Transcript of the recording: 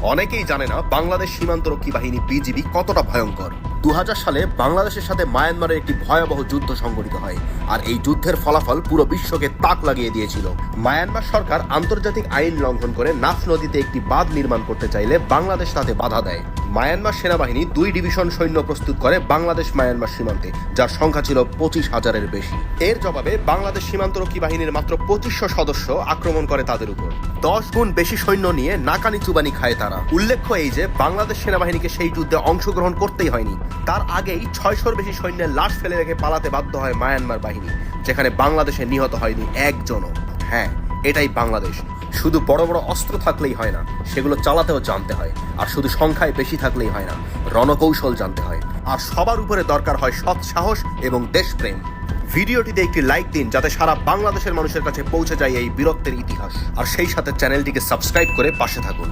অনেকেই জানে না বাংলাদেশ সীমান্তরক্ষী বাহিনী বিজিবি কতটা ভয়ঙ্কর। 2000 সালে বাংলাদেশের সাথে মায়ানমারের একটি ভয়াবহ যুদ্ধ সংঘটিত হয়, আর এই যুদ্ধের ফলাফল পুরো বিশ্বকে তাক লাগিয়ে দিয়েছিল। মায়ানমার সরকার আন্তর্জাতিক আইন লঙ্ঘন করে নাফ নদীতে একটি বাঁধ নির্মাণ করতে চাইলে বাংলাদেশ তাতে বাধা দেয়। মায়ানমার সেনাবাহিনী 2 ডিভিশন সৈন্য প্রস্তুত করে বাংলাদেশ মায়ানমার সীমান্তে, যার সংখ্যা ছিল 25,000-এর বেশি। এর জবাবে বাংলাদেশ সীমান্তরক্ষী বাহিনীর মাত্র 2500 সদস্য আক্রমণ করে তাদের উপর। 10 গুণ বেশি সৈন্য নিয়ে নাকানি চুবানি খায় তারা। উল্লেখ্য এই যে বাংলাদেশ সেনাবাহিনীকে সেই যুদ্ধে অংশগ্রহণ করতেই হয়নি, তার আগেই 600-র বেশি সৈন্যের লাশ ফেলে রেখে পালাতে বাধ্য হয় মায়ানমার বাহিনী, যেখানে বাংলাদেশে নিহত হয়নি একজনও। হ্যাঁ, এটাই বাংলাদেশ। শুধু বড় বড় অস্ত্র থাকলেই হয় না, সেগুলো চালাতেও জানতে হয়। আর শুধু সংখ্যায় বেশি থাকলেই হয় না, রণকৌশল জানতে হয়। আর সবার উপরে দরকার হয় সৎ সাহস এবং দেশপ্রেম। ভিডিওটিতে একটি লাইক দিন, যাতে সারা বাংলাদেশের মানুষের কাছে পৌঁছে যায় এই বীরত্বের ইতিহাস। আর সেই সাথে চ্যানেলটিকে সাবস্ক্রাইব করে পাশে থাকুন।